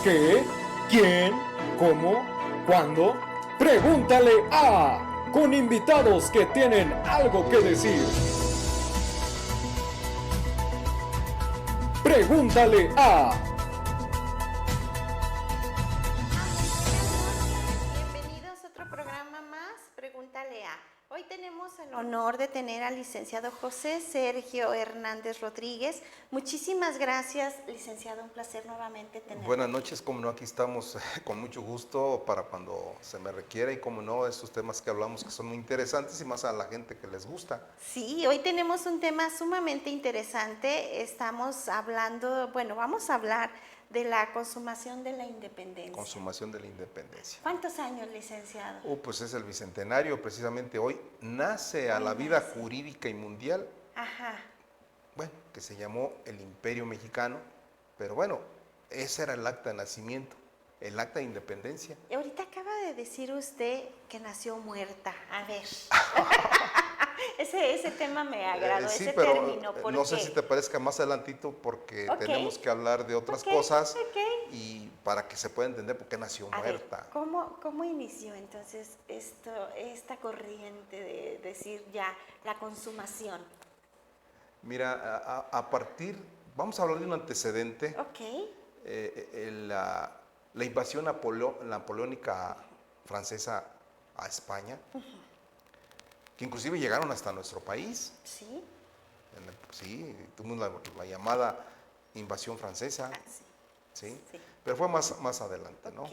qué, quién, cómo, cuándo. Pregúntale a, con invitados que tienen algo que decir. Pregúntale a. Bienvenidos a otro programa más, Pregúntale a. Hoy tenemos el honor de tener al licenciado José Sergio Hernández Rodríguez. Muchísimas gracias, licenciado, un placer nuevamente tenerlo. Buenas noches, como no, aquí estamos con mucho gusto para cuando se me requiera y como no, estos temas que hablamos que son muy interesantes y más a la gente que les gusta. Sí, hoy tenemos un tema sumamente interesante. Estamos hablando, vamos a hablar de la consumación de la independencia. Consumación de la independencia. ¿Cuántos años, licenciado? Pues es el bicentenario, precisamente hoy nace a la vida jurídica y mundial, bueno, que se llamó el Imperio Mexicano, pero bueno, ese era el acta de nacimiento, el acta de independencia. Y ahorita acaba de decir usted que nació muerta. A ver. Ese tema me agradó, sí, ese pero término. ¿Por no qué? sé si te parezca más adelantito porque tenemos que hablar de otras cosas y para que se pueda entender por qué nació muerta. Ver, ¿cómo inició entonces esta corriente de decir ya la consumación? Mira, vamos a hablar de un antecedente. La invasión napoleónica francesa a España, que inclusive llegaron hasta nuestro país. Sí. Sí, tuvimos la llamada invasión francesa. Sí. Pero fue más adelante, ¿no?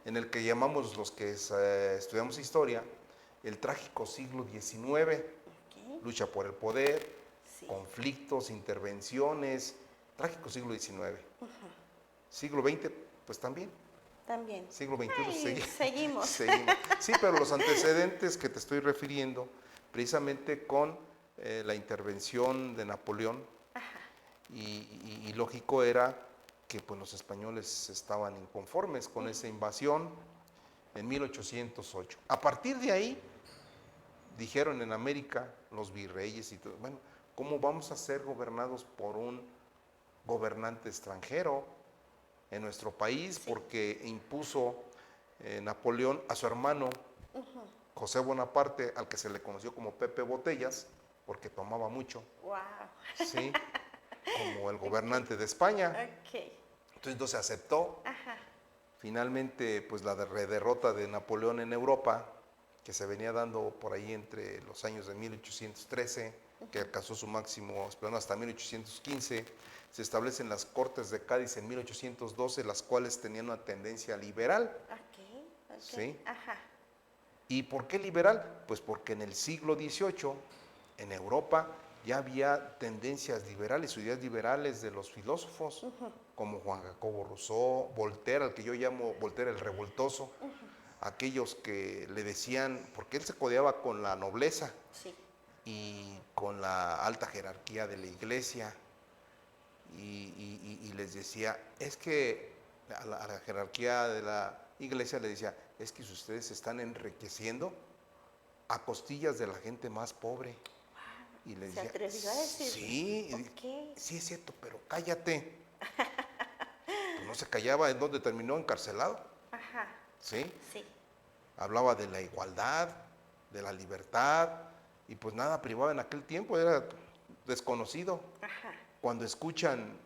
En el que llamamos los que estudiamos historia el trágico siglo XIX, lucha por el poder, conflictos, intervenciones, trágico siglo XIX. Siglo XX, pues también. Siglo XXI seguimos. Sí, pero los antecedentes que te estoy refiriendo, precisamente con la intervención de Napoleón, y lógico era que pues, los españoles estaban inconformes con esa invasión en 1808. A partir de ahí, dijeron en América los virreyes y todo, bueno, ¿cómo vamos a ser gobernados por un gobernante extranjero en nuestro país? Porque impuso Napoleón a su hermano José Bonaparte, al que se le conoció como Pepe Botellas, porque tomaba mucho. Wow. Sí, como el gobernante de España. Entonces no se aceptó. Finalmente, pues la derrota de Napoleón en Europa, que se venía dando por ahí entre los años de 1813, que alcanzó su máximo esplendor hasta 1815, se establecen las Cortes de Cádiz en 1812, las cuales tenían una tendencia liberal. ¿Sí? ¿Y por qué liberal? Pues porque en el siglo XVIII, en Europa, ya había tendencias liberales, ideas liberales de los filósofos, como Juan Jacobo Rousseau, Voltaire, al que yo llamo Voltaire el revoltoso, aquellos que le decían, porque él se codeaba con la nobleza y con la alta jerarquía de la iglesia, y les decía, es que a la jerarquía de la iglesia le decía, es que ustedes se están enriqueciendo a costillas de la gente más pobre. Y le decía, ¿se atrevió a decir? Sí es cierto, pero cállate. Pues no se callaba, ¿en dónde terminó? Encarcelado. ¿Sí? Hablaba de la igualdad, de la libertad, y pues nada privado en aquel tiempo, era desconocido. Cuando escuchan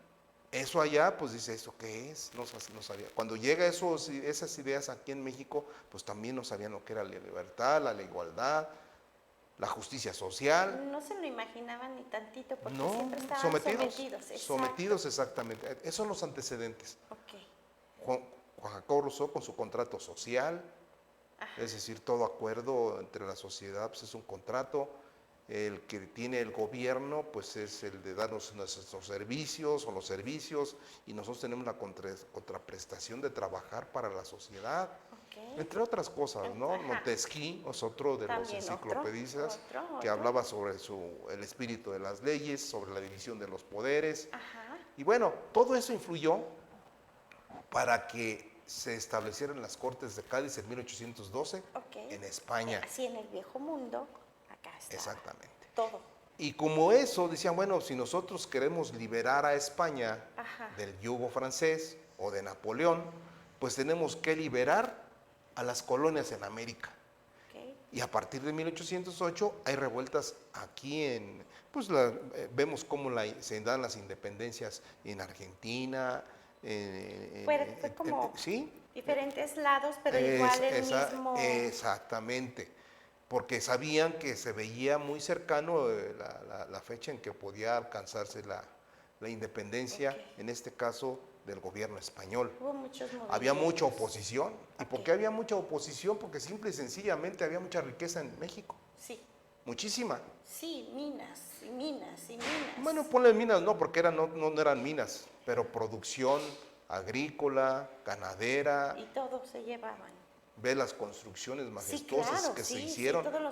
eso allá, pues dice, ¿eso qué es? No sabía. Cuando llega esas ideas aquí en México, pues también no sabían lo que era la libertad, la igualdad, la justicia social. No se lo imaginaban ni tantito porque no, siempre estaban sometidos. Sometidos, exactamente. Esos son los antecedentes. Juan Jacobo Rousseau con su contrato social, es decir, todo acuerdo entre la sociedad pues es un contrato. El que tiene el gobierno pues es el de darnos nuestros servicios o los servicios, y nosotros tenemos la contraprestación de trabajar para la sociedad, entre otras cosas, ¿no? Montesquieu es otro de los enciclopedistas que hablaba sobre el espíritu de las leyes, sobre la división de los poderes. Y bueno, todo eso influyó para que se establecieran las Cortes de Cádiz en 1812 en España. Así en el viejo mundo. Exactamente. Todo. Y como eso, decían, bueno, si nosotros queremos liberar a España del yugo francés o de Napoleón, pues tenemos que liberar a las colonias en América. Okay. Y a partir de 1808 hay revueltas aquí pues vemos cómo se dan las independencias en Argentina. Fue como ¿sí? diferentes lados, pero igual el mismo... Exactamente, porque sabían que se veía muy cercano la fecha en que podía alcanzarse la independencia, okay. en este caso del gobierno español. Hubo muchos movimientos. Había mucha oposición. ¿Y okay. por qué había mucha oposición? Porque simple y sencillamente había mucha riqueza en México. Sí. Muchísima. Sí, minas y minas y minas. Bueno, ponle minas, no, porque no eran minas, pero producción agrícola, ganadera. Y todo se llevaban. Ve las construcciones majestuosas sí, claro, que se sí, hicieron. Sí, todos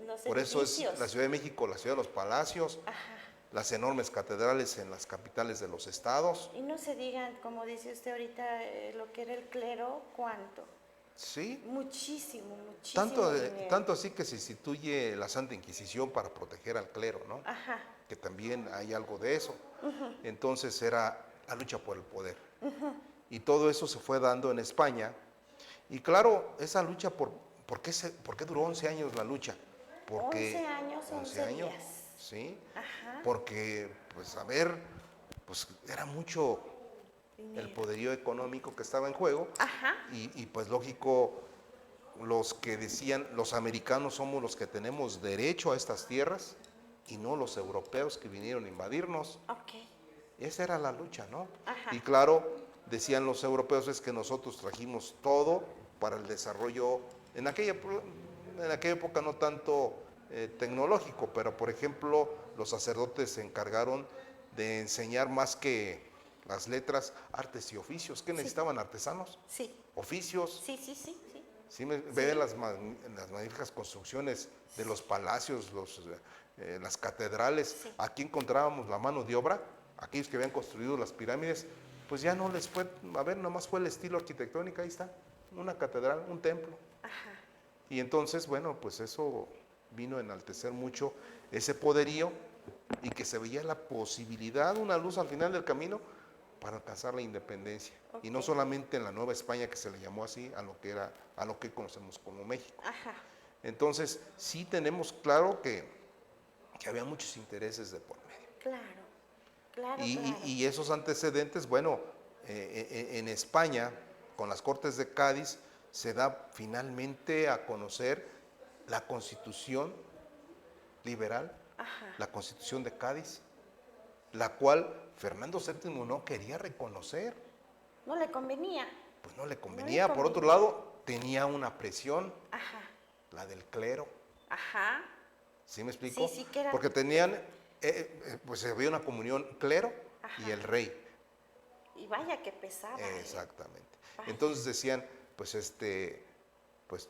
los por eso es edificios. la Ciudad de México, la ciudad de los palacios, Ajá. las enormes catedrales en las capitales de los estados. Y no se digan, como dice usted ahorita, lo que era el clero, ¿cuánto? Sí. Muchísimo, muchísimo Tanto así que se instituye la Santa Inquisición para proteger al clero, ¿no? Ajá. Que también hay algo de eso. Entonces era la lucha por el poder. Y todo eso se fue dando en España. Y claro, esa lucha, ¿por qué duró 11 años la lucha? Porque 11 años, 11 días. Sí. Ajá. Porque, pues a ver, pues era mucho el poderío económico que estaba en juego. Ajá. Y pues lógico, los que decían, los americanos somos los que tenemos derecho a estas tierras y no los europeos que vinieron a invadirnos. Okay. Esa era la lucha, ¿no? Ajá. Y claro, decían los europeos, es que nosotros trajimos todo para el desarrollo, en aquella época no tanto tecnológico, pero por ejemplo, los sacerdotes se encargaron de enseñar más que las letras, artes y oficios. ¿Qué necesitaban? Artesanos, sí. Oficios. Sí. Sí, ve las magníficas construcciones de los palacios, las catedrales. Sí. Aquí encontrábamos la mano de obra, aquellos que habían construido las pirámides, pues ya no les fue, a ver, nomás fue el estilo arquitectónico, ahí está, una catedral, un templo. Ajá. Y entonces, bueno, pues eso vino a enaltecer mucho ese poderío y que se veía la posibilidad, una luz al final del camino para alcanzar la independencia. Okay. Y no solamente en la Nueva España, que se le llamó así, a lo que conocemos como México. Ajá. Entonces, sí tenemos claro que había muchos intereses de por medio. Claro. Y esos antecedentes, bueno, en España, con las Cortes de Cádiz, se da finalmente a conocer la Constitución liberal, Ajá. la Constitución de Cádiz, la cual Fernando VII no quería reconocer. No le convenía. Pues no le convenía. Por otro lado, tenía una presión, Ajá. la del clero. Ajá. ¿Sí me explico? Sí, que era... Porque tenían, pues había una comunión clero Ajá. y el rey. Y vaya que pesaba. Exactamente. Vaya. Entonces decían, pues pues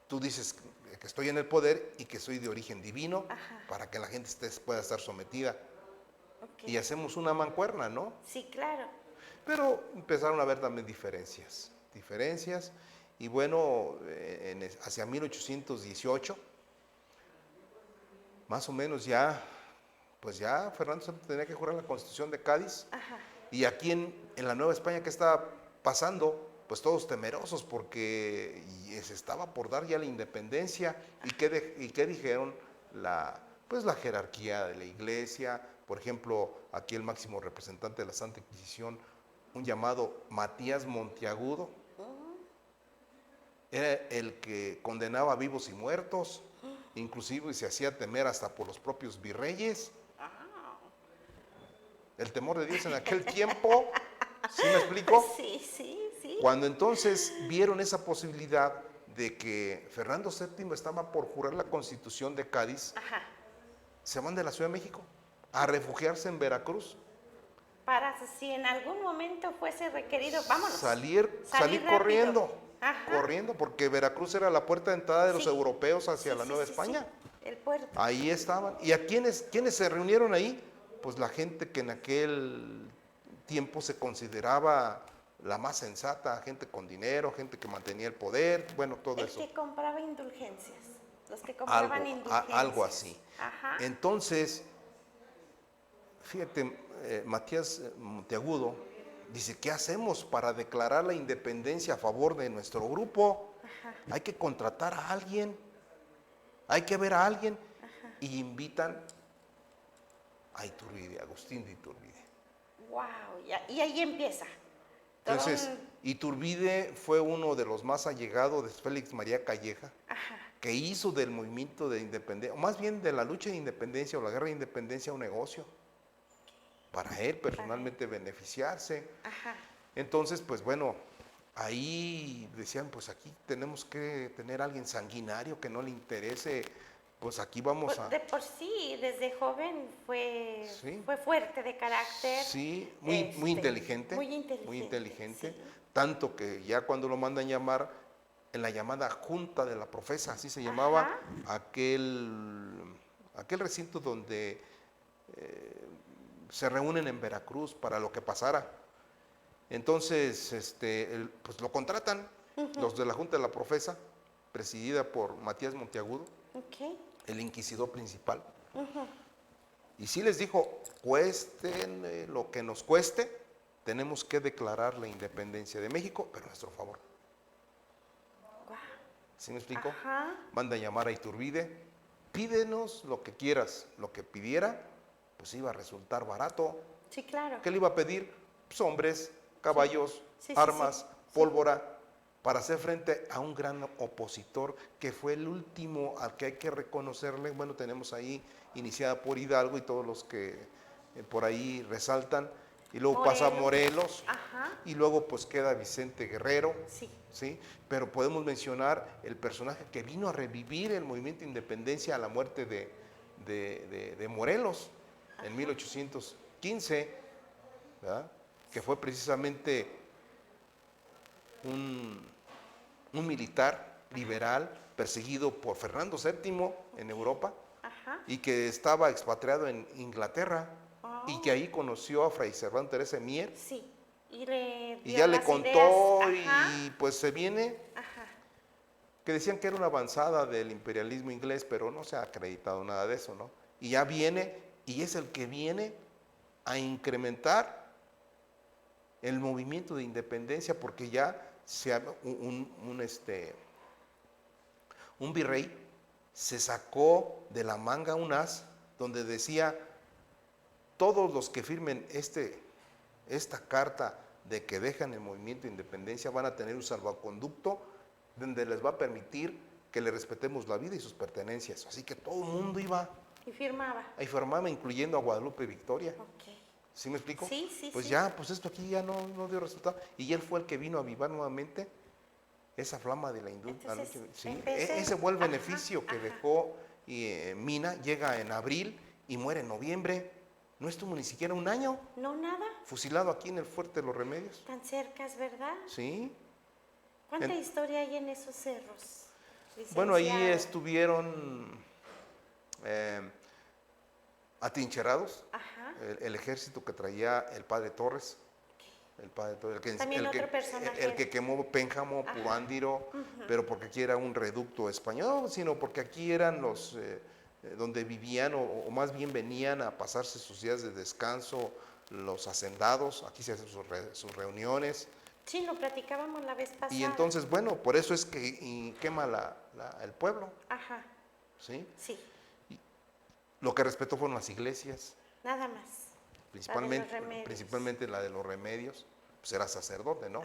tú dices que estoy en el poder y que soy de origen divino. Ajá. Para que la gente pueda estar sometida. Okay. Y hacemos una mancuerna, ¿no? Sí, claro. Pero empezaron a haber también diferencias. Y bueno, hacia 1818, más o menos pues ya Fernando VII tenía que jurar la Constitución de Cádiz. Ajá. Y aquí en la Nueva España, ¿qué estaba pasando? Pues todos temerosos porque se estaba por dar ya la independencia. ¿Y qué dijeron? Pues la jerarquía de la iglesia. Por ejemplo, aquí el máximo representante de la Santa Inquisición, un llamado Matías Monteagudo, era el que condenaba a vivos y muertos, inclusive se hacía temer hasta por los propios virreyes. El temor de Dios en aquel tiempo, ¿sí me explico? Sí. Cuando entonces vieron esa posibilidad de que Fernando VII estaba por jurar la Constitución de Cádiz, Ajá. se van de la Ciudad de México a refugiarse en Veracruz. Para si en algún momento fuese requerido, vámonos. Salir rápido. corriendo, porque Veracruz era la puerta de entrada de los europeos hacia la Nueva España. El puerto. Ahí estaban. ¿Y a quiénes se reunieron ahí? Pues la gente que en aquel tiempo se consideraba la más sensata, gente con dinero, gente que mantenía el poder, bueno, todo eso. El que compraba indulgencias, los que compraban indulgencias. Algo así. Ajá. Entonces, fíjate, Matías Monteagudo, Dice, ¿qué hacemos para declarar la independencia a favor de nuestro grupo? Ajá. Hay que contratar a alguien, hay que ver a alguien. Y invitan a Iturbide, Agustín de Iturbide. Wow, y ahí empieza. Entonces, Iturbide fue uno de los más allegados de Félix María Calleja, que hizo del movimiento de independencia, o más bien de la lucha de independencia o la guerra de independencia, un negocio para él personalmente beneficiarse. Ajá. Entonces, pues bueno, ahí decían, pues aquí tenemos que tener a alguien sanguinario que no le interese, pues aquí vamos a... De por sí, desde joven fue Sí. fuerte de carácter. Sí, muy inteligente. Muy inteligente. Sí. Tanto que ya cuando lo mandan llamar, en la llamada Junta de la Profesa, así se llamaba, aquel recinto donde se reúnen en Veracruz para lo que pasara. Entonces, pues lo contratan los de la Junta de la Profesa, presidida por Matías Monteagudo, el inquisidor principal. Y sí les dijo, cuesten lo que nos cueste, tenemos que declarar la independencia de México, pero a nuestro favor. ¿Sí me explico? Manda a llamar a Iturbide, pídenos lo que quieras, lo que pidiera, pues iba a resultar barato. Sí, claro. ¿Qué le iba a pedir? Pues hombres, caballos, armas, pólvora, para hacer frente a un gran opositor que fue el último al que hay que reconocerle. Bueno, tenemos ahí iniciada por Hidalgo y todos los que por ahí resaltan, y luego pasa Morelos, y luego pues queda Vicente Guerrero, ¿sí? Pero podemos mencionar el personaje que vino a revivir el movimiento de independencia a la muerte de Morelos en 1815, ¿verdad? Que fue precisamente un militar liberal perseguido por Fernando VII en Europa y que estaba expatriado en Inglaterra y que ahí conoció a Fray Servando Teresa de Mier. Sí. Y ya le contó y pues se viene, que decían que era una avanzada del imperialismo inglés, pero no se ha acreditado nada de eso, ¿no? Y ya viene, y es el que viene a incrementar el movimiento de independencia, porque ya un virrey se sacó de la manga un as donde decía, todos los que firmen esta carta de que dejan el movimiento de independencia van a tener un salvoconducto donde les va a permitir que le respetemos la vida y sus pertenencias. Así que todo el mundo iba y firmaba. Y firmaba, incluyendo a Guadalupe Victoria. ¿Sí me explico? Sí. Pues ya, pues esto aquí ya no dio resultado. Y él fue el que vino a avivar nuevamente esa flama de la industria. Sí, ese fue el beneficio que dejó Mina. Llega en abril y muere en noviembre. No estuvo ni siquiera un año. No, nada. Fusilado aquí en el Fuerte de los Remedios. Tan cercas, ¿verdad? Sí. ¿Cuánta historia hay en esos cerros, licenciado? Bueno, ahí estuvieron atrincherados el ejército que traía el padre Torres. El que quemó Pénjamo, Puándiro, pero porque aquí era un reducto español, sino porque aquí eran los donde vivían o más bien venían a pasarse sus días de descanso los hacendados. Aquí se hacen sus reuniones. Sí, lo platicábamos la vez pasada. Y entonces, bueno, por eso es que quema el pueblo. ¿Sí? Sí. Y lo que respetó fueron las iglesias. Nada más. Principalmente la de los Remedios, pues era sacerdote, ¿no?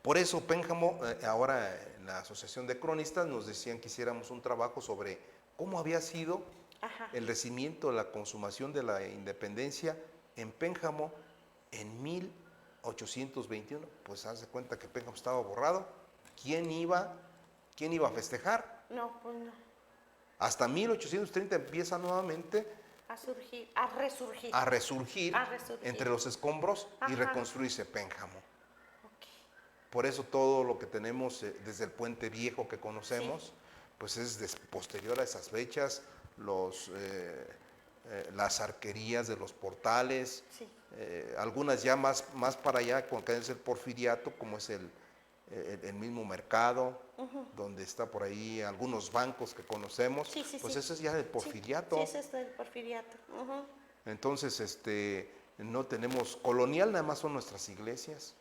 Por eso Pénjamo, ahora en la Asociación de Cronistas, nos decían que hiciéramos un trabajo sobre cómo había sido el recibimiento, la consumación de la independencia en Pénjamo en 1821. Pues haz de cuenta que Pénjamo estaba borrado. ¿Quién iba a festejar? No, pues no. Hasta 1830 empieza nuevamente a resurgir entre los escombros y reconstruirse Pénjamo. Por eso todo lo que tenemos desde el Puente Viejo que conocemos, pues es posterior a esas fechas, las arquerías de los portales, algunas ya más para allá, con que es el Porfiriato, como es el mismo mercado, donde está por ahí algunos bancos que conocemos, pues eso es ya del Porfiriato. Sí, eso es del Porfiriato. Entonces, no tenemos colonial, nada más son nuestras iglesias,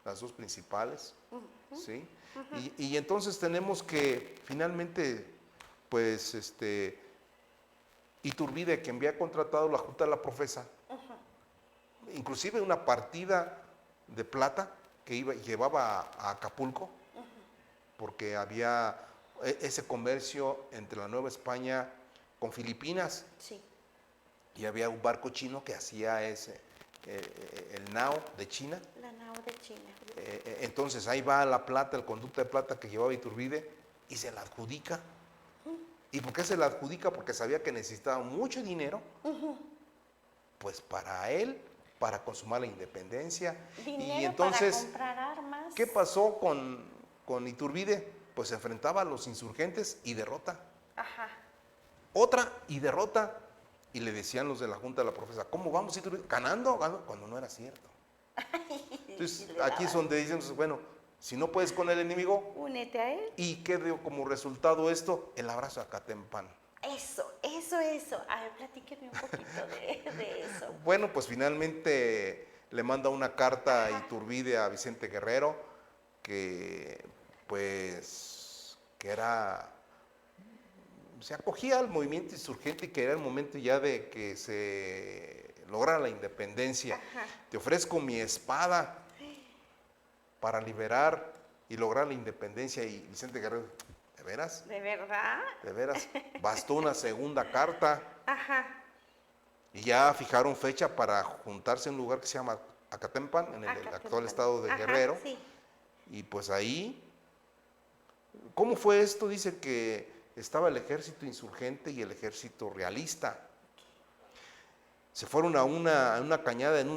las dos principales, ¿sí? Y entonces tenemos que finalmente, pues, Iturbide, quien había contratado la Junta de la Profesa, inclusive una partida de plata que llevaba a Acapulco, porque había ese comercio entre la Nueva España con Filipinas, Sí. y había un barco chino que hacía el nao de China. La nao de China. Entonces ahí va la plata, el conducto de plata que llevaba Iturbide, y se la adjudica. ¿Y por qué se la adjudica? Porque sabía que necesitaba mucho dinero, pues para él, para consumar la independencia. Dinero y entonces, para comprar armas. ¿qué pasó con Iturbide? Pues se enfrentaba a los insurgentes y derrota. Ajá. Otra y derrota. Y le decían los de la Junta de la Profesa, ¿cómo vamos Iturbide? ¿Ganando? Cuando no era cierto. Entonces, aquí es donde dicen, bueno, si no puedes con el enemigo, únete a él. ¿Y qué dio como resultado esto? El abrazo a Acatempan. Eso. A ver, platíqueme un poquito de eso. Bueno, pues finalmente le manda una carta a Iturbide a Vicente Guerrero, que pues, se acogía al movimiento insurgente y que era el momento ya de que se lograra la independencia. Ajá. Te ofrezco mi espada para liberar y lograr la independencia. Y Vicente Guerrero, ¿de veras? ¿De verdad? De veras, bastó una segunda carta. Ajá. Y ya fijaron fecha para juntarse en un lugar que se llama Acatempan, en el Acatempan. actual estado de Ajá, Guerrero. Sí. Y pues ahí, ¿cómo fue esto? Dice que estaba el ejército insurgente y el ejército realista. Se fueron a una cañada, en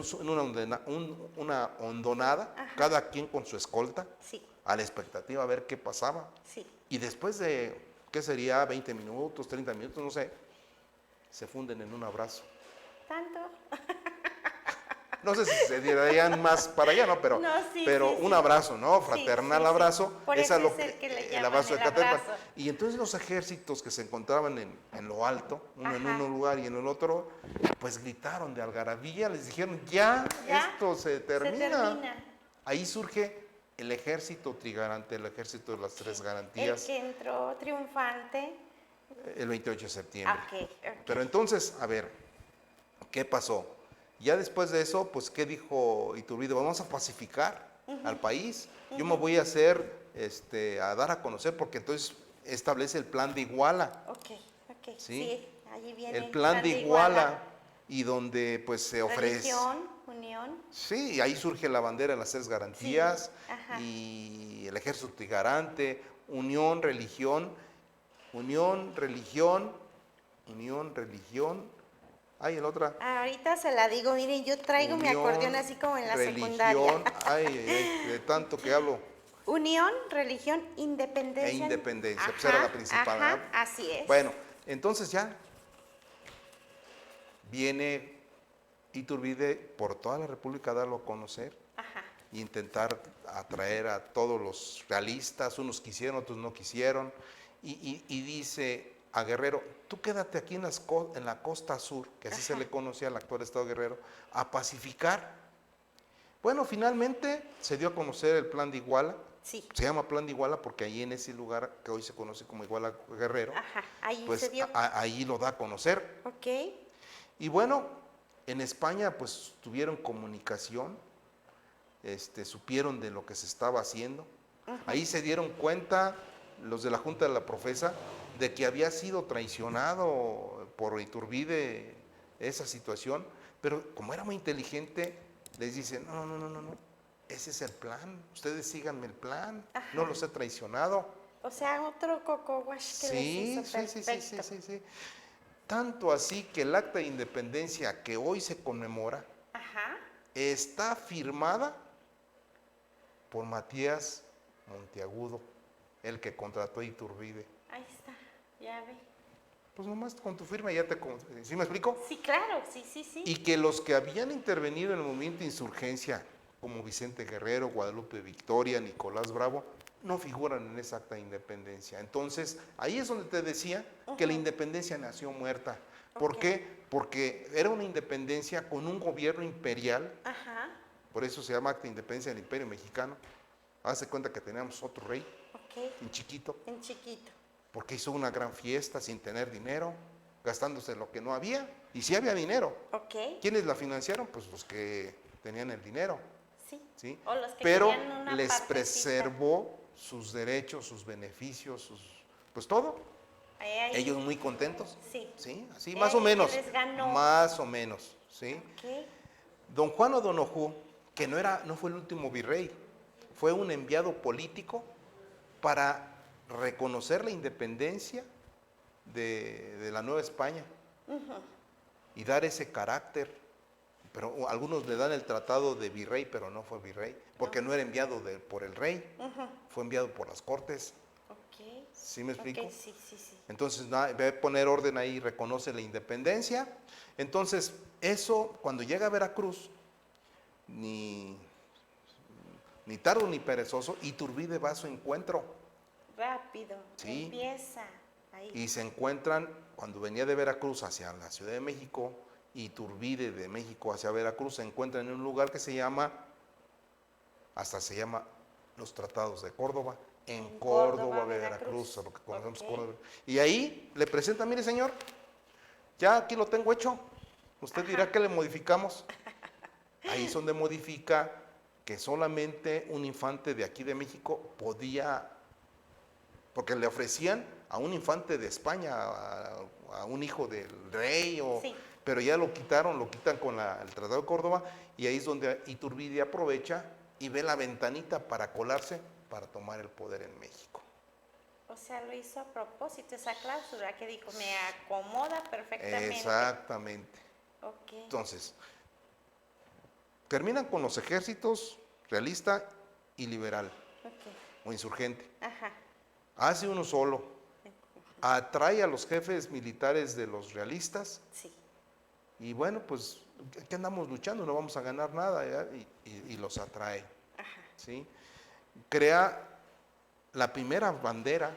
una hondonada, Ajá. cada quien con su escolta, Sí. a la expectativa a ver qué pasaba. Sí. Y después de, ¿qué sería? 20 minutos, 30 minutos, no sé, se funden en un abrazo. ¿Tanto? No sé si se dieran más para allá, ¿no? Pero, No, sí, pero sí, un sí. abrazo, ¿no? Fraternal Sí. abrazo. Por es eso a lo es el que le el llaman abrazo de el Acatempan. abrazo. Y entonces los ejércitos que se encontraban en lo alto, uno en Ajá. un lugar y en el otro, pues gritaron de algarabía, les dijeron, ya, Ya, esto se termina. Se termina. Ahí surge el ejército trigarante, el ejército de las tres El garantías, que entró triunfante. el 28 de septiembre. Ok. Pero entonces, a ver, ¿qué pasó? Ya después de eso, pues, ¿qué dijo Iturbide? Vamos a pacificar al país. Yo me voy a a dar a conocer, porque entonces establece el plan de Iguala. Ok. ¿Sí? Sí, allí viene El plan de Iguala, y donde pues se ofrece. Religión, unión. Sí, y ahí surge la bandera de las tres garantías, Sí, ajá. y el ejército trigarante, unión, religión. Ay, el otra. Ahorita se la digo, miren, yo traigo mi Unión, acordeón así como en la religión, secundaria. ay, de tanto que hablo. Unión, religión, independencia. E independencia, pues Ajá, era la principal, ajá, ¿verdad? así es. Bueno, entonces ya viene Iturbide por toda la República a darlo a conocer Ajá. e intentar atraer a todos los realistas, unos quisieron, otros no quisieron, y dice a Guerrero, tú quédate aquí en la costa sur, que así se le conocía al actual estado de Guerrero, a pacificar. Bueno, finalmente se dio a conocer el plan de Iguala. Sí. Se llama plan de Iguala porque ahí en ese lugar que hoy se conoce como Iguala Guerrero, Ajá, ahí pues se dio. ahí lo da a conocer. Ok. Y bueno, en España pues tuvieron comunicación, supieron de lo que se estaba haciendo. Ahí se dieron cuenta los de la Junta de la Profesa de que había sido traicionado por Iturbide esa situación, pero como era muy inteligente, les dice, no, ese es el plan, ustedes síganme el plan, no los he traicionado. O sea, otro coco wash que les hizo perfecto. Sí. Tanto así que el acta de independencia que hoy se conmemora Ajá. está firmada por Matías Monteagudo, el que contrató a Iturbide. Ahí está, ya ve. Pues nomás con tu firma ya ¿sí me explico? Sí, claro, sí. Y que los que habían intervenido en el movimiento de insurgencia, como Vicente Guerrero, Guadalupe Victoria, Nicolás Bravo, no figuran en esa acta de independencia. Entonces, ahí es donde te decía que la independencia nació muerta, ¿Por qué? Porque era una independencia con un gobierno imperial, Ajá. por eso se llama Acta de Independencia del Imperio Mexicano. Hace cuenta que teníamos otro rey, en chiquito, En chiquito. porque hizo una gran fiesta sin tener dinero, gastándose lo que no había, y sí había dinero. ¿Quiénes la financiaron? Pues los que tenían el dinero. ¿Sí? O los que pero querían una les partecita. preservó sus derechos, sus beneficios, pues todo. Ellos muy contentos. Sí, así más o menos. Les ganó. Más o menos, ¿sí? Don Juan O'Donojú, que no fue el último virrey, fue un enviado político para reconocer la independencia de la Nueva España y dar ese carácter. Pero algunos le dan el tratado de virrey, pero no fue virrey, porque no era enviado por el rey, fue enviado por las cortes. ¿Sí me explico? Sí. Entonces, va a poner orden ahí, reconoce la independencia. Entonces, eso, cuando llega a Veracruz, ni tardo ni perezoso, Iturbide va a su encuentro. Rápido, Sí. empieza ahí. Y se encuentran, cuando venía de Veracruz hacia la Ciudad de México, Iturbide de México hacia Veracruz, se encuentran en un lugar que se llama los Tratados de Córdoba, en Córdoba, Veracruz, lo que conocemos Córdoba. Y ahí le presenta, mire señor, ya aquí lo tengo hecho, usted dirá que le modificamos. Ahí es donde modifica que solamente un infante de aquí de México podía, porque le ofrecían a un infante de España, a un hijo del rey, pero ya lo quitan con el Tratado de Córdoba, y ahí es donde Iturbide aprovecha y ve la ventanita para colarse, para tomar el poder en México. O sea, lo hizo a propósito, esa cláusula que dijo, me acomoda perfectamente. Exactamente. Entonces, terminan con los ejércitos realista y liberal, o insurgente. Hace uno solo, atrae a los jefes militares de los realistas, y bueno, pues, ¿qué andamos luchando? No vamos a ganar nada, y los atrae. ¿Sí? Crea la primera bandera,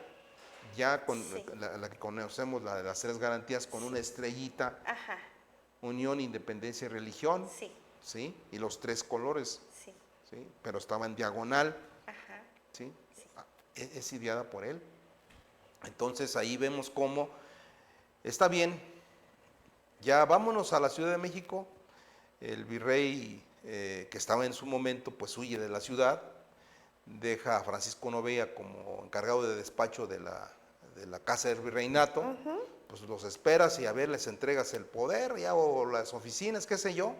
ya con la que conocemos, la de las 3 garantías, con una estrellita, unión, independencia y religión, ¿sí? Y los 3 colores, ¿sí? Pero estaba en diagonal, ¿sí? Es ideada por él. Entonces ahí vemos cómo, está bien, ya vámonos a la Ciudad de México. El virrey que estaba en su momento, pues huye de la ciudad, deja a Francisco Novella como encargado de despacho de la casa del virreinato, pues los esperas y a ver, les entregas el poder, ya, o las oficinas, qué sé yo,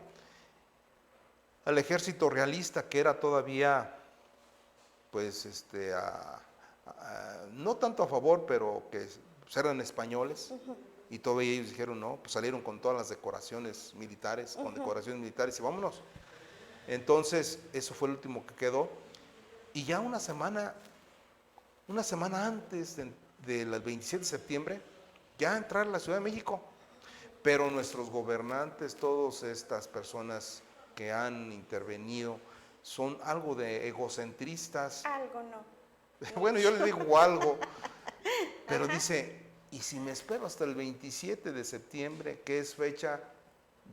al ejército realista, que era todavía, pues, no tanto a favor, pero que eran españoles, y todavía ellos dijeron no, pues salieron con todas las decoraciones militares, con decoraciones militares, y vámonos. Entonces, eso fue el último que quedó. Y ya una semana antes del 27 de septiembre, ya entrar a la Ciudad de México. Pero nuestros gobernantes, todas estas personas que han intervenido, son algo de egocentristas. Algo no. Bueno, yo les digo algo, pero dice, ¿y si me espero hasta el 27 de septiembre, que es fecha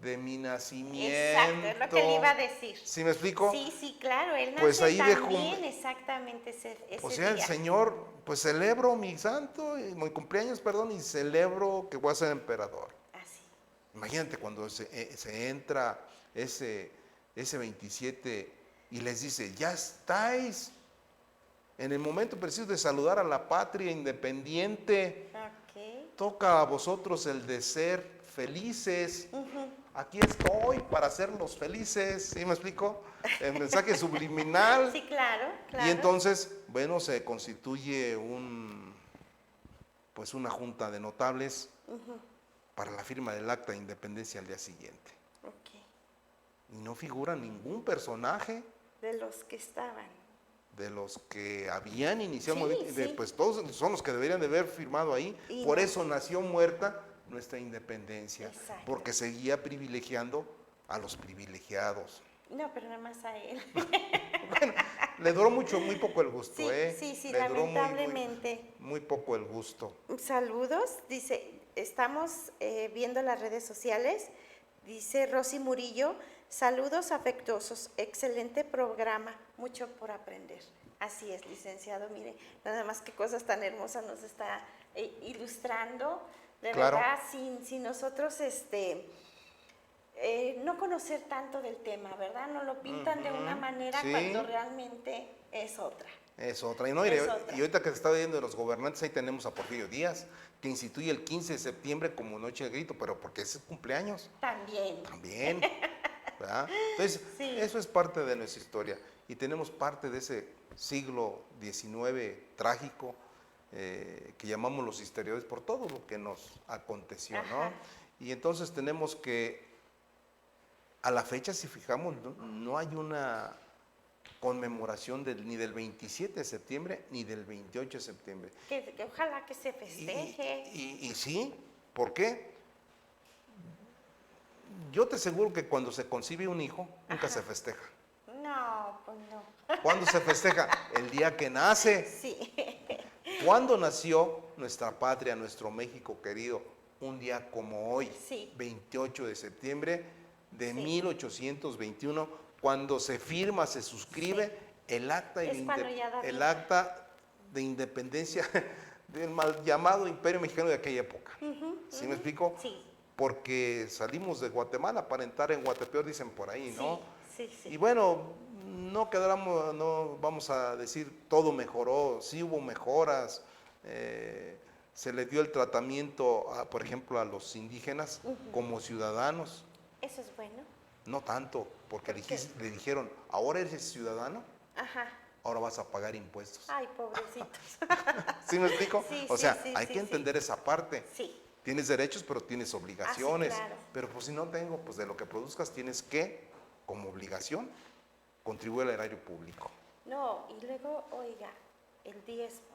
de mi nacimiento? Exacto, es lo que le iba a decir. ¿Sí me explico? Sí, claro, él nace pues ahí también exactamente ese o sea, día. el Señor, pues celebro mi santo, mi cumpleaños, perdón, y celebro que voy a ser emperador. Así. Imagínate cuando se entra ese 27 y les dice, ya estáis en el momento preciso de saludar a la patria independiente. Toca a vosotros el de ser felices. Aquí estoy para hacerlos felices. ¿Sí me explico? El mensaje subliminal. Sí, claro. Y entonces, bueno, se constituye pues una junta de notables para la firma del acta de independencia al día siguiente. Y no figura ningún personaje de los que estaban, de los que habían iniciado, pues todos son los que deberían de haber firmado ahí. Por eso nació muerta nuestra independencia. Exacto. Porque seguía privilegiando a los privilegiados. No, pero nada más a él. Bueno, le duró muy poco el gusto, Sí, lamentablemente. Muy poco el gusto. Saludos, dice, estamos viendo las redes sociales. Dice Rosy Murillo, saludos afectuosos, excelente programa, mucho por aprender. Así es, licenciado, mire, nada más qué cosas tan hermosas nos está ilustrando. De Claro. verdad, sin nosotros no conocer tanto del tema, ¿verdad? Nos lo pintan de una manera Sí. cuando realmente es otra. Es otra. Y Es otra. y ahorita que se está viendo de los gobernantes, ahí tenemos a Porfirio Díaz, que instituye el 15 de septiembre como Noche del Grito, pero porque es su cumpleaños. También. También. ¿Verdad? Entonces, Sí. eso es parte de nuestra historia. Y tenemos parte de ese siglo XIX trágico que llamamos los historiadores por todo lo que nos aconteció, ¿no? Ajá. Y entonces tenemos que, a la fecha, si fijamos, no hay una conmemoración ni del 27 de septiembre ni del 28 de septiembre. Que ojalá que se festeje. Y sí, ¿por qué? Yo te aseguro que cuando se concibe un hijo, nunca se festeja. No, pues no. ¿Cuándo se festeja? El día que nace. Sí. ¿Cuándo nació nuestra patria, nuestro México querido? Un día como hoy, Sí. 28 de septiembre de Sí. 1821, cuando se firma, se suscribe el acta Es cuando ya da el vida. acta de independencia del mal llamado Imperio Mexicano de aquella época. ¿Sí me explico? Sí. Porque salimos de Guatemala para entrar en Guatepeor, dicen por ahí, ¿no? Sí, sí. Y bueno, no vamos a decir todo mejoró, sí hubo mejoras, se le dio el tratamiento, por ejemplo, a los indígenas como ciudadanos, Eso es bueno. no tanto, porque ¿Por qué? le dijeron, ahora eres ciudadano, Ajá. ahora vas a pagar impuestos. Ay, pobrecitos. ¿Sí me explico? Sí, O sí, sea, sí, hay sí, que sí. entender esa parte. Sí. Tienes derechos, pero tienes obligaciones. claro. Pero pues si no tengo, pues de lo que produzcas tienes que, como obligación, contribuir al erario público. No, y luego, oiga, el diezmo.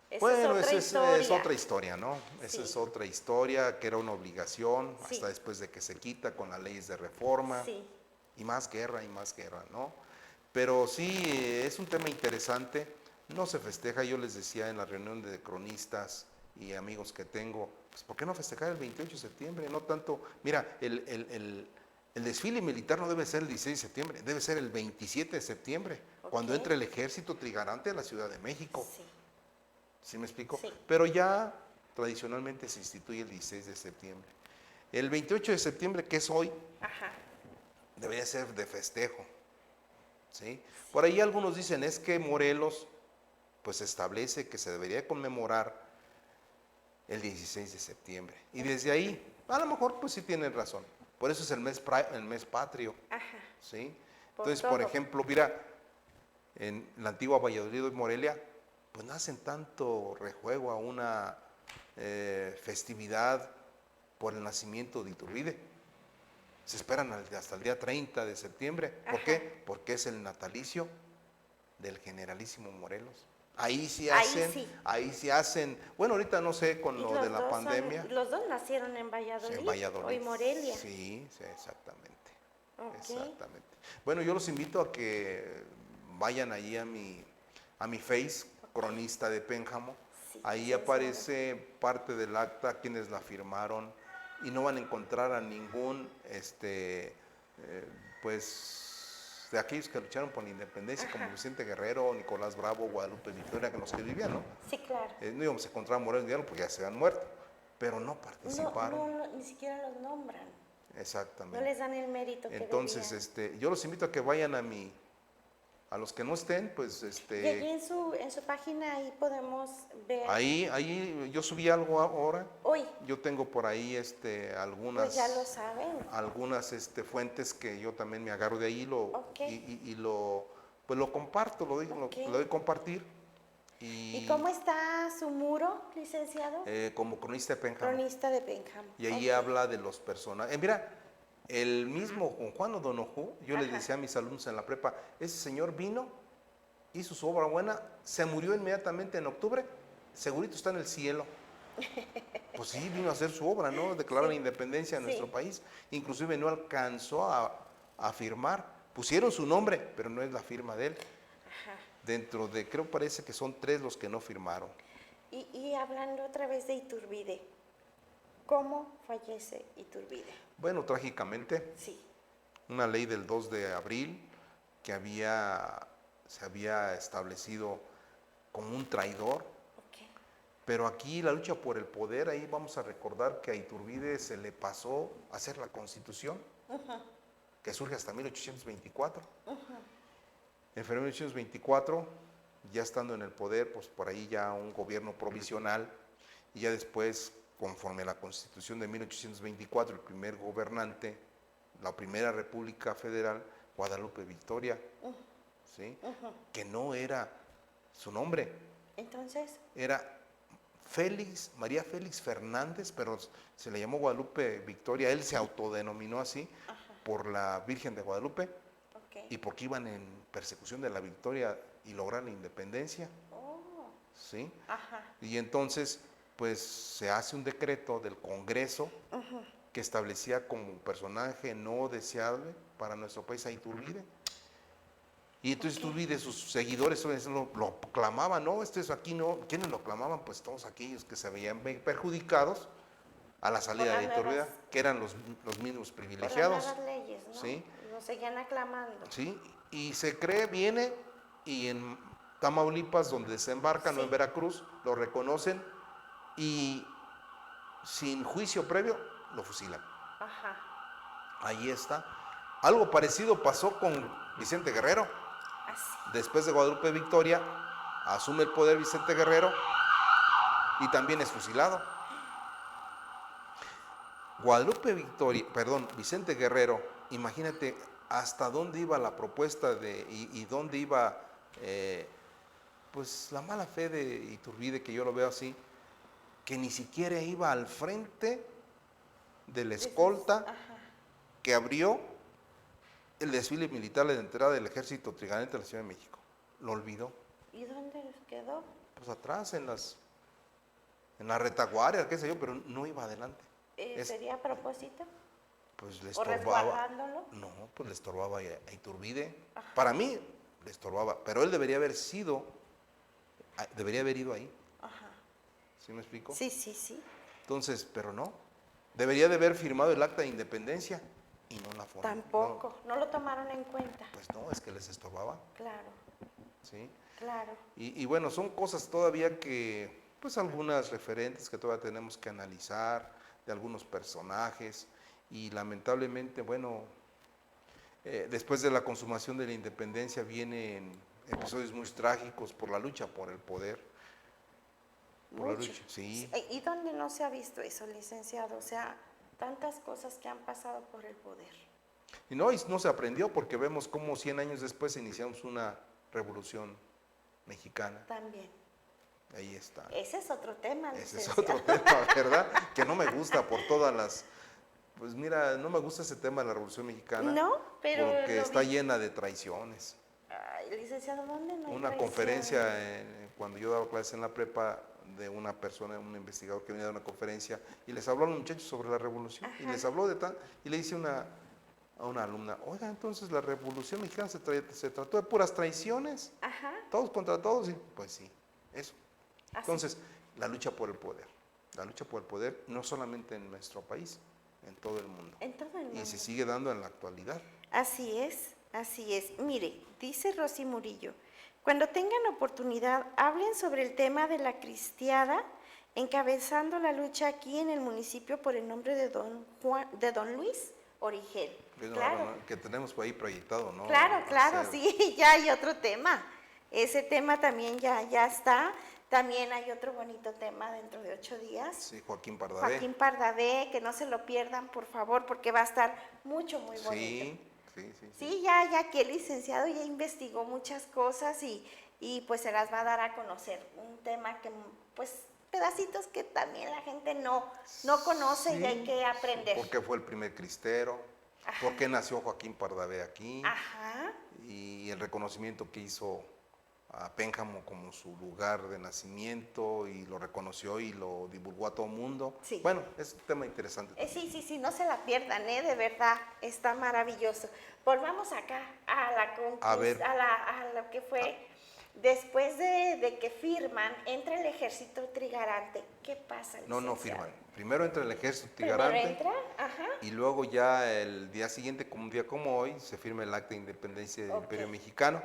Esa Bueno, es otra esa es historia. otra historia, ¿no? Esa Sí. es otra historia que era una obligación, Sí. hasta después de que se quita con las leyes de reforma. Sí. Y más guerra, ¿no? Pero sí, es un tema interesante. No se festeja, yo les decía en la reunión de cronistas y amigos que tengo, pues ¿por qué no festejar el 28 de septiembre? No tanto, mira, el desfile militar no debe ser el 16 de septiembre, debe ser el 27 de septiembre, cuando Ok. entre el ejército trigarante a la Ciudad de México. Sí. ¿Sí me explico? Sí. Pero ya tradicionalmente se instituye el 16 de septiembre. El 28 de septiembre, que es hoy, Ajá. debería ser de festejo. ¿Sí? Por ahí algunos dicen, es que Morelos pues establece que se debería conmemorar el 16 de septiembre. Y desde ahí, a lo mejor pues sí tienen razón. Por eso es el mes patrio. Ajá. ¿Sí? Por Entonces, por todo. ejemplo, mira, en la antigua Valladolid y Morelia, pues no hacen tanto rejuego a una festividad por el nacimiento de Iturbide. Se esperan hasta el día 30 de septiembre. ¿Por Ajá. qué? Porque es el natalicio del generalísimo Morelos. Ahí sí hacen, bueno, ahorita no sé con Y lo los de la dos pandemia. los dos nacieron en Valladolid. En Valladolid. O en Morelia. Sí, sí, exactamente. Ok. Exactamente. Bueno, yo los invito a que vayan ahí a mi Face, Cronista de Pénjamo. Sí, Ahí sí, aparece parte del acta, quienes la firmaron, y no van a encontrar a ningún, pues, de aquellos que lucharon por la independencia, como Vicente Guerrero, Nicolás Bravo, Guadalupe Victoria, que los que vivían, ¿no? Sí, claro. No íbamos a encontrar a Morelos Diablo porque ya se han muerto, pero no participaron. No, ni siquiera los nombran. Exactamente. No les dan el mérito que Entonces, debían. yo los invito a que vayan a los que no estén, pues, Y allí en su página ahí podemos ver. ahí yo subí algo ahora. Hoy, Yo tengo por ahí, algunas, pues ya lo saben. algunas, fuentes que yo también me agarro de ahí Ok. y pues lo comparto, lo Ok. doy a compartir. ¿Y cómo está su muro, licenciado? Como cronista de Pénjamo. Cronista de Pénjamo. Y ahí Ok. habla de los personajes. Mira, el mismo Juan O'Donoghue, yo les decía a mis alumnos en la prepa, ese señor vino, hizo su obra buena, se murió inmediatamente en octubre, segurito está en el cielo. Pues sí, vino a hacer su obra, ¿no? Declarar la independencia de nuestro país. Inclusive no alcanzó a firmar. Pusieron su nombre, pero no es la firma de él. Ajá. Dentro de, creo parece que son 3 los que no firmaron. Y hablando otra vez de Iturbide, ¿cómo fallece Iturbide? Bueno, trágicamente, Sí. una ley del 2 de abril que se había establecido como un traidor, Okay. pero aquí la lucha por el poder, ahí vamos a recordar que a Iturbide se le pasó a hacer la Constitución, que surge hasta 1824. En febrero de 1824, ya estando en el poder, pues por ahí ya un gobierno provisional, y ya después, conforme a la Constitución de 1824, el primer gobernante, la primera República Federal, Guadalupe Victoria, ¿sí? Que no era su nombre, Entonces, era María Félix Fernández, pero se le llamó Guadalupe Victoria, él se autodenominó así por la Virgen de Guadalupe okay. y porque iban en persecución de la Victoria y lograr la independencia, Oh, ¿sí? ajá. Y entonces, pues se hace un decreto del Congreso que establecía como personaje no deseable para nuestro país a Iturbide. Y entonces Iturbide, sus seguidores lo clamaban, no, esto es aquí no. ¿Quiénes lo clamaban? Pues todos aquellos que se veían perjudicados a la salida de Iturbide, que eran los mismos privilegiados. Por las nuevas leyes, ¿no? ¿Sí? Lo seguían aclamando. ¿Sí? Y se cree, viene, y en Tamaulipas, donde desembarcan, Sí. o en Veracruz, lo reconocen y sin juicio previo lo fusilan. Ajá. Ahí está. Algo parecido pasó con Vicente Guerrero. Así. Después de Guadalupe Victoria, asume el poder Vicente Guerrero y también es fusilado. Vicente Guerrero, imagínate hasta dónde iba la propuesta y dónde iba pues la mala fe de Iturbide, que yo lo veo así, que ni siquiera iba al frente de la escolta que abrió el desfile militar de entrada del ejército trigarante de la Ciudad de México. Lo olvidó. ¿Y dónde quedó? Pues atrás, en la retaguardia, qué sé yo, pero no iba adelante. ¿Sería a propósito? Pues le ¿O estorbaba. resguardándolo? No, pues le estorbaba a Iturbide. Para mí le estorbaba, pero él debería haber ido ahí. Ajá. ¿Sí me explico? Sí, sí, sí. Entonces, pero no. Debería de haber firmado el acta de independencia y no la forma. Tampoco, no lo tomaron en cuenta. Pues no, es que les estorbaba. Claro, ¿Sí? claro. Y bueno, son cosas todavía que, pues algunas referentes que todavía tenemos que analizar, de algunos personajes, y lamentablemente, bueno, después de la consumación de la independencia vienen episodios muy trágicos por la lucha por el poder. Por la Mucho. lucha, sí. ¿Y dónde no se ha visto eso, licenciado? O sea, tantas cosas que han pasado por el poder. Y no se aprendió porque vemos cómo 100 años después iniciamos una revolución mexicana. También. Ahí está. Ese es otro tema, Ese licenciado. es otro tema, ¿verdad? Que no me gusta por todas las... Pues mira, no me gusta ese tema de la Revolución Mexicana. No, pero porque está llena de traiciones. Ay, licenciado, ¿dónde no hay Una traición? conferencia, cuando yo daba clases en la prepa, de una persona, un investigador que venía a dar una conferencia, y les habló a los muchachos sobre la revolución, y les habló y le dice a una alumna, oiga, entonces la Revolución Mexicana se trató de puras traiciones, todos contra todos, y pues sí, eso. Entonces, la lucha por el poder no solamente en nuestro país, en todo el mundo. En todo el mundo. Y se sigue dando en la actualidad. Así es, así es. Mire, dice Rosy Murillo, cuando tengan oportunidad, hablen sobre el tema de la cristiada, encabezando la lucha aquí en el municipio por el nombre de don Luis Origel. Claro. Que tenemos por ahí proyectado, ¿no? Claro, sí, ya hay otro tema. Ese tema también ya está. También hay otro bonito tema dentro de 8 días. Sí, Joaquín Pardavé. Joaquín Pardavé, que no se lo pierdan, por favor, porque va a estar muy bonito. Sí, ya que el licenciado ya investigó muchas cosas y pues se las va a dar a conocer. Un tema que, pues, pedacitos que también la gente no conoce y hay que aprender. Porque fue el primer cristero, por qué nació Joaquín Pardavé aquí, y el reconocimiento que hizo a Pénjamo como su lugar de nacimiento, y lo reconoció y lo divulgó a todo el mundo. Sí. Bueno, es un tema interesante. Sí, no se la pierdan, de verdad, está maravilloso. Volvamos acá a la conquista, a lo que fue Después de que firman, entra el ejército trigarante. ¿Qué pasa, licenciado? No firman. Primero entra el ejército Primero trigarante. entra, ajá. Y luego ya el día siguiente, como un día como hoy, se firma el acta de independencia del Imperio Mexicano.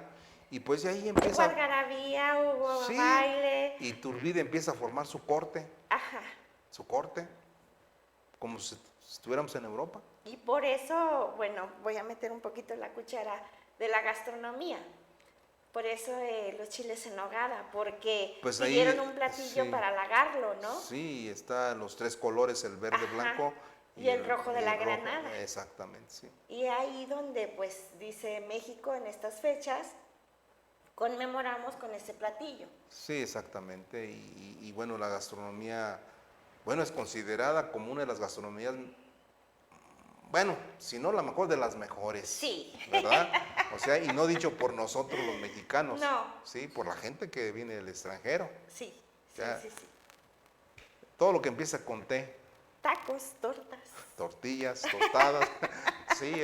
Y pues de ahí empieza... Hubo algarabía, hubo Sí, baile. y Iturbide empieza a formar su corte. Ajá. Su corte, como si estuviéramos en Europa. Y por eso, bueno, voy a meter un poquito la cuchara de la gastronomía. Por eso los chiles en nogada, porque Pues pidieron ahí, un platillo sí. para halagarlo, ¿no? Sí, están los tres colores, el verde, Ajá. blanco Y el rojo de y la el rojo. granada. Exactamente, sí. Y ahí donde, pues, dice México en estas fechas, conmemoramos con ese platillo. Sí, exactamente. Y bueno, la gastronomía, bueno, es considerada como una de las gastronomías, bueno, si no la mejor, de las mejores. Sí. ¿Verdad? O sea, y no dicho por nosotros los mexicanos. No. Sí, por la gente que viene del extranjero. Sí, sí, Ya. sí, sí. Todo lo que empieza con T, Tacos, tortas. tortillas, tostadas. Sí,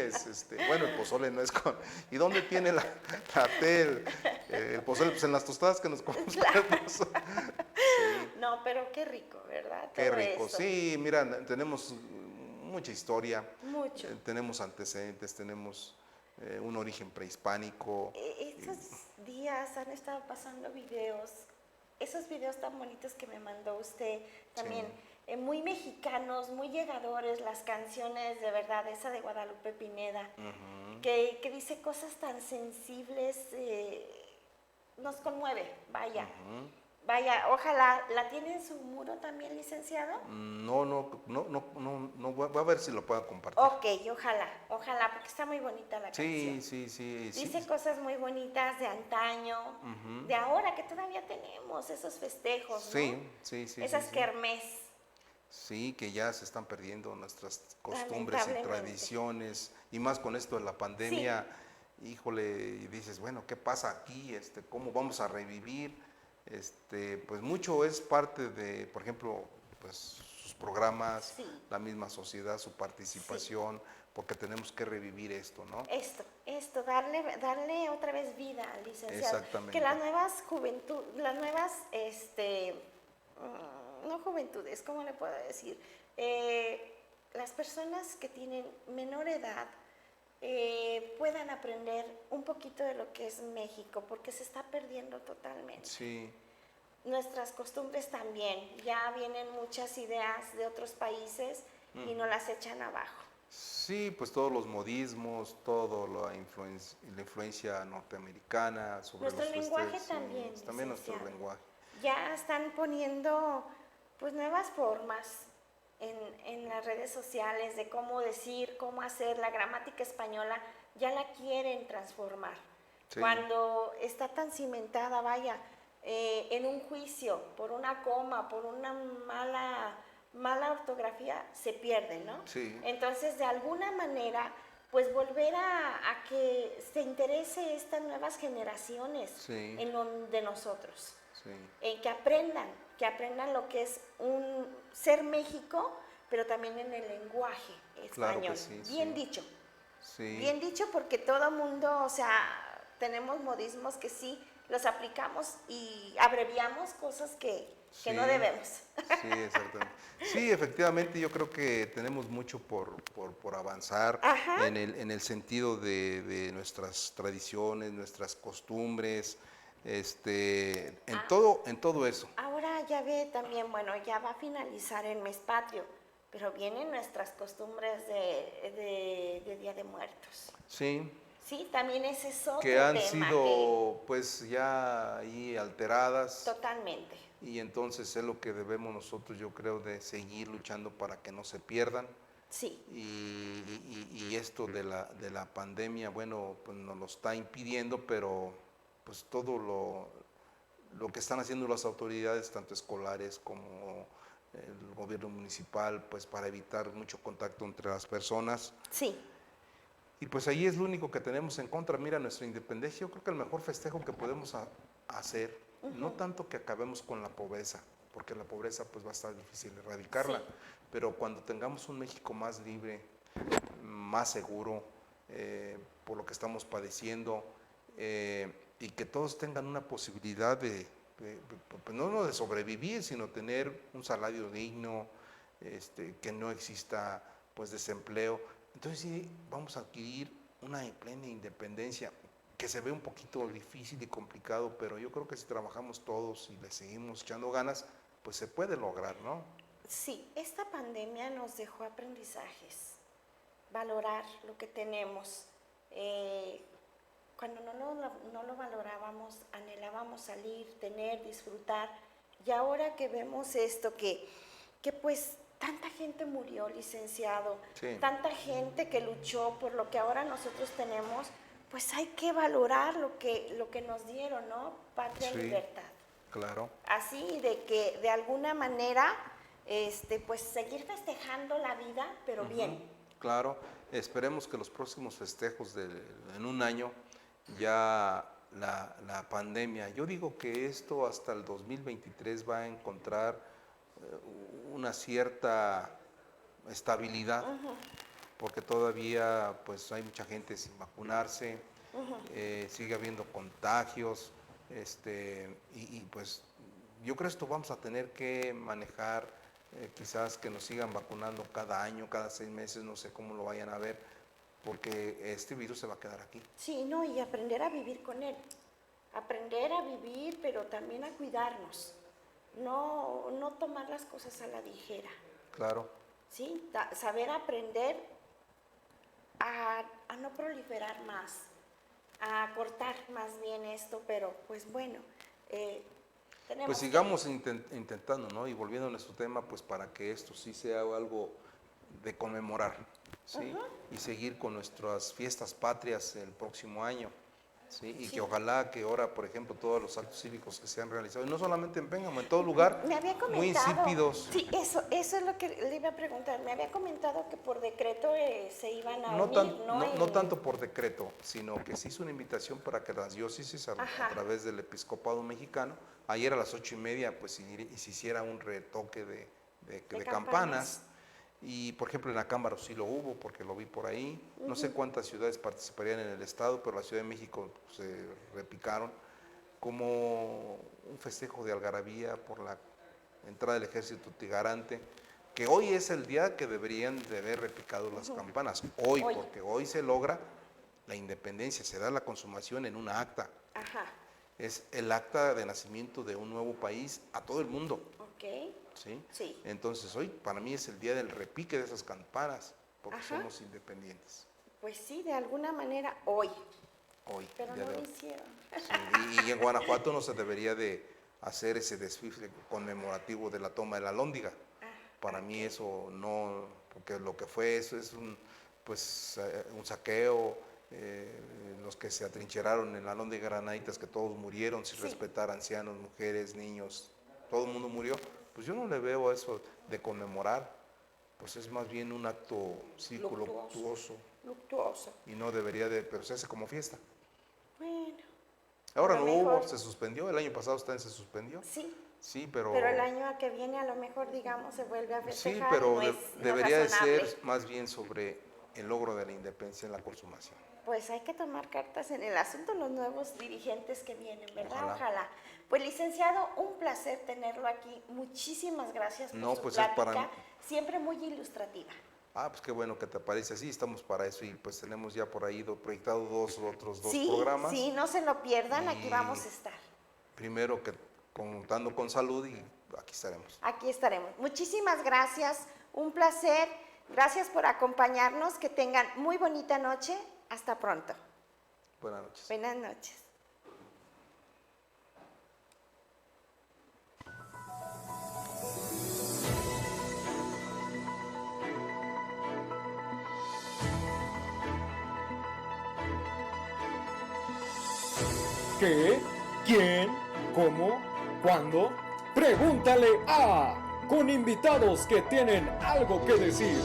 bueno, el pozole no es con... ¿Y dónde tiene la T el pozole? Pues en las tostadas que nos comemos. No, pero qué rico, ¿verdad? Qué Todo rico. eso. Sí, mira, tenemos mucha historia. Mucho. Tenemos antecedentes, tenemos un origen prehispánico. Estos días han estado pasando videos, esos videos tan bonitos que me mandó usted también, muy mexicanos, muy llegadores, las canciones de verdad, esa de Guadalupe Pineda, que dice cosas tan sensibles, nos conmueve, vaya. Vaya, ojalá, ¿la tiene en su muro también, licenciado? No, voy a ver si lo puedo compartir. Ok, ojalá, porque está muy bonita la canción. Sí. Dice cosas muy bonitas de antaño, de ahora que todavía tenemos esos festejos, ¿no? Sí. Esas kermés. Sí, que ya se están perdiendo nuestras costumbres y Lamentablemente. tradiciones, y más con esto de la pandemia, híjole, y dices, bueno, ¿qué pasa aquí? ¿Cómo vamos a revivir? Pues mucho es parte de, por ejemplo, pues sus programas, la misma sociedad, su participación, porque tenemos que revivir esto, ¿no? Esto, darle otra vez vida, licenciado. Exactamente. Que las nuevas no juventudes, ¿cómo le puedo decir? Las personas que tienen menor edad puedan aprender un poquito de lo que es México, porque se está perdiendo totalmente. Sí. Nuestras costumbres también, ya vienen muchas ideas de otros países y nos las echan abajo. Sí, pues todos los modismos, toda la influencia norteamericana sobre nuestro los lenguaje festejos, también, también nuestro licenciado. lenguaje. Ya están poniendo pues nuevas formas en las redes sociales de cómo decir, cómo hacer. La gramática española ya la quieren transformar. Sí. Cuando está tan cimentada, vaya, en un juicio por una coma, por una mala ortografía, se pierde, ¿no? Sí. Entonces, de alguna manera, pues volver a que se interese estas nuevas generaciones en lo de nosotros. En que aprendan lo que es un ser México, pero también en el lenguaje español. Claro que sí, bien dicho. Sí. Bien dicho, porque todo mundo, o sea, tenemos modismos que sí los aplicamos y abreviamos cosas que no debemos. Sí, exactamente. Sí, efectivamente, yo creo que tenemos mucho por avanzar en el sentido de nuestras tradiciones, nuestras costumbres, en todo eso. Ahora ya ve también, bueno, ya va a finalizar el mes patrio, pero vienen nuestras costumbres de Día de Muertos. Sí. Sí, también ese es otro que han tema sido pues ya ahí alteradas. Totalmente. Y entonces es lo que debemos nosotros, yo creo, de seguir luchando para que no se pierdan. Sí. Y esto de la pandemia, bueno, pues nos lo está impidiendo, pero pues todo lo que están haciendo las autoridades, tanto escolares como el gobierno municipal, pues para evitar mucho contacto entre las personas. Sí. Y pues ahí es lo único que tenemos en contra. Mira, nuestra independencia, yo creo que el mejor festejo que podemos hacer, no tanto que acabemos con la pobreza, porque la pobreza pues va a estar difícil erradicarla, pero cuando tengamos un México más libre, más seguro, por lo que estamos padeciendo, y que todos tengan una posibilidad pues no de sobrevivir, sino tener un salario digno, que no exista pues desempleo. Entonces sí, vamos a adquirir una plena independencia, que se ve un poquito difícil y complicado, pero yo creo que si trabajamos todos y le seguimos echando ganas, pues se puede lograr, ¿no? Sí, esta pandemia nos dejó aprendizajes, valorar lo que tenemos. Cuando no lo valorábamos, anhelábamos salir, tener, disfrutar, y ahora que vemos esto, que pues tanta gente murió, licenciado, Sí. tanta gente que luchó por lo que ahora nosotros tenemos, pues hay que valorar lo que nos dieron, ¿no? Patria y Sí. libertad. Claro. Así de que de alguna manera, pues seguir festejando la vida, pero bien. Claro, esperemos que los próximos festejos en un año ya la pandemia, yo digo que esto hasta el 2023 va a encontrar una cierta estabilidad, porque todavía pues hay mucha gente sin vacunarse, sigue habiendo contagios, y pues yo creo que esto vamos a tener que manejar, quizás que nos sigan vacunando cada año, cada 6 meses, no sé cómo lo vayan a ver, porque este virus se va a quedar aquí. Sí, no, y aprender a vivir con él. Aprender a vivir, pero también a cuidarnos. No tomar las cosas a la ligera. Claro. ¿Sí? Saber aprender a no proliferar más, a cortar más bien esto, pero pues bueno, tenemos Pues sigamos intentando, ¿no? Y volviendo a nuestro tema, pues para que esto sí sea algo de conmemorar, ¿sí? Y seguir con nuestras fiestas patrias el próximo año, ¿sí? Y Sí. que ojalá que ahora, por ejemplo, todos los actos cívicos que se han realizado, y no solamente en Pénjamo, en todo lugar, Me había comentado, muy insípidos. Sí, eso es lo que le iba a preguntar. Me había comentado que por decreto se iban a No, unir, no tanto por decreto, sino que se hizo una invitación para que las diócesis, a través del episcopado mexicano, ayer a las 8:30, pues se hiciera un retoque de campanas. Y por ejemplo en Acámbaro sí lo hubo, porque lo vi por ahí. No sé cuántas ciudades participarían en el estado, pero la Ciudad de México se repicaron como un festejo de algarabía por la entrada del ejército tigarante, que hoy es el día que deberían de haber repicado las campanas. Hoy, porque hoy se logra la independencia, se da la consumación en una acta. Ajá. Es el acta de nacimiento de un nuevo país a todo el mundo. Ok. ¿Sí? Sí. Entonces hoy para mí es el día del repique de esas campanas, porque Ajá. somos independientes. Pues sí, de alguna manera hoy, Hoy. pero día no de lo hoy. hicieron. Sí, y en Guanajuato no se debería de hacer ese desfile conmemorativo de la toma de la Alhóndiga. Para mí eso no, porque lo que fue eso es un saqueo, los que se atrincheraron en la Alhóndiga Granaditas, que todos murieron sin respetar ancianos, mujeres, niños, todo el mundo murió. Pues yo no le veo eso de conmemorar, pues es más bien un acto luctuoso y no debería de, pero se hace como fiesta. Bueno. Ahora a lo no hubo, mejor se suspendió, el año pasado también se suspendió. Sí, Sí, pero el año que viene a lo mejor, digamos, se vuelve a sí, festejar. pero no es debería de razonable. ser más bien sobre el logro de la independencia en la consumación. Pues hay que tomar cartas en el asunto los nuevos dirigentes que vienen, ¿verdad? Ojalá. Ojalá. Pues licenciado, un placer tenerlo aquí. Muchísimas gracias por No, su pues es plática, para mí. siempre muy ilustrativa. Ah, pues qué bueno que te parece así, estamos para eso y pues tenemos ya por ahí proyectado otros dos Sí, programas. sí, no se lo pierdan, aquí Y- vamos a estar. Primero que contando con salud y aquí estaremos. Aquí estaremos. Muchísimas gracias, un placer. Gracias por acompañarnos, que tengan muy bonita noche. Hasta pronto. Buenas noches. Buenas noches. ¿Qué? ¿Quién? ¿Cómo? ¿Cuándo? Pregúntale a... con invitados que tienen algo que decir.